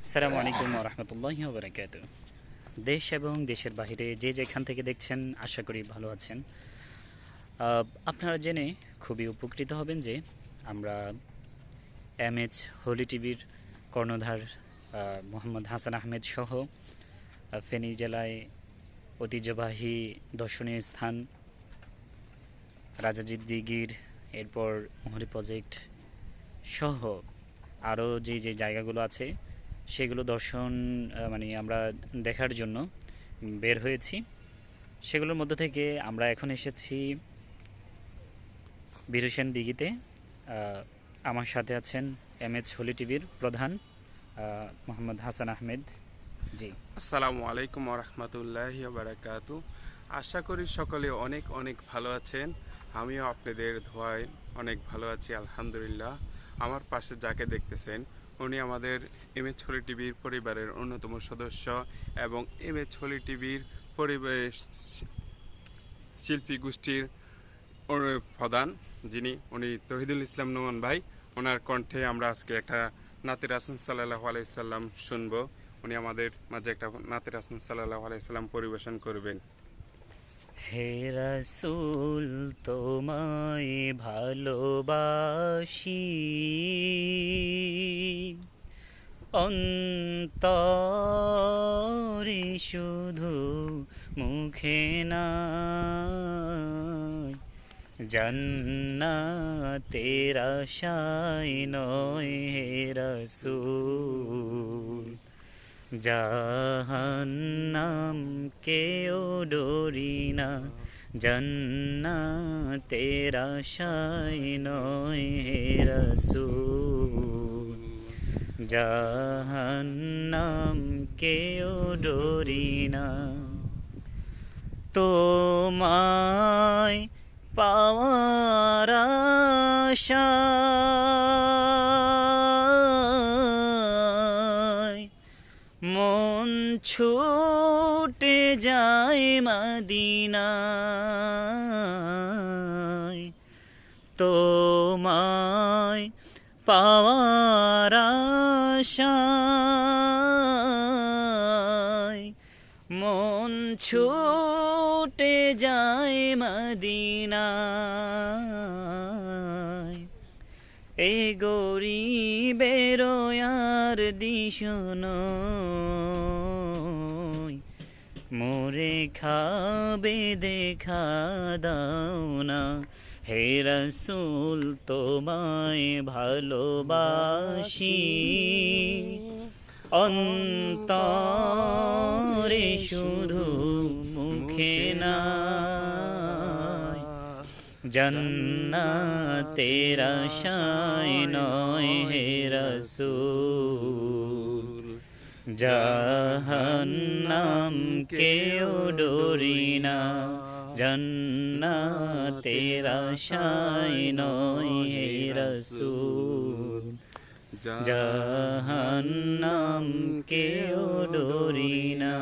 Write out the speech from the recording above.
আসসালামু আলাইকুম ওয়া রাহমাতুল্লাহি ওয়া বারাকাতুহু। দেশ এবং দেশের বাইরে যে যেখান থেকে দেখছেন আশা করি ভালো আছেন। আপনারা জেনে খুবই উপকৃত হবেন যে আমরা এমএচ হোলি টিভির কর্ণধার মোহাম্মদ হাসান আহমেদ সহ ফেনী জেলায় ঐতিহ্যবাহী দর্শনীয় স্থান রাজাজির দিঘির, এরপর মোহরি প্রজেক্ট সহ আরও যে জায়গাগুলো আছে সেগুলো দর্শন আমরা দেখার জন্য বের হয়েছি। সেগুলোর মধ্য থেকে আমরা এখন এসেছি বিরুসেন দিঘিতে। আমার সাথে আছেন এমএচ হোলি টিভির প্রধান মোহাম্মদ হাসান আহমেদ। জি, আসসালামু আলাইকুম রহমতুল্লাহি বারাকাতু। আশা করি সকলে অনেক অনেক ভালো আছেন। আমিও আপনাদের ধোয়ায় অনেক ভালো আছি আলহামদুলিল্লাহ। আমার পাশে যাকে দেখতেছেন উনি আমাদের এমএচ হোলি টিভির পরিবারের অন্যতম সদস্য এবং এমএচ হোলি টিভির পরিবেশ শিল্পী গোষ্ঠীর প্রধান, উনি তহিদুল ইসলাম নোমান ভাই। ওনার কণ্ঠে আমরা আজকে একটা নাতে রাসূল সাল্লাল্লাহু আলাইহি সাল্লাম শুনবো। উনি আমাদের মাঝে একটা নাতে রাসূল সাল্লাল্লাহু আলাইহি সাল্লাম পরিবেশন করবেন। হে রাসূল তোমায় ভালোবাসি, অন্তরে শুধু মুখে না, জান্নাতের আশায় নয় হে রাসূল, জাহান্নাম কেও ডরি না, জান্নাতের আশায় নয় হে রাসূল, জাহান্নাম কেও ডরি না। তোমায় পাওয়ার আশায় মন ছুটে যায় মদিনায়, তোমায় পাওয়ার আশায় মন ছুটে যায় মদিনায়। এই গরিবের আর দিশনো মোরে খাবে দেখা দাও না, হে রাসূল তোমায় ভালোবাসি, অন্তরে শুধু মুখে না, জান্নাতের আশায় নয় হে রাসূল, জাহান্নাম কেও ডরি না, জান্নাতের আশায় নয় হে রাসূল, জাহান্নাম কেও ডরি না।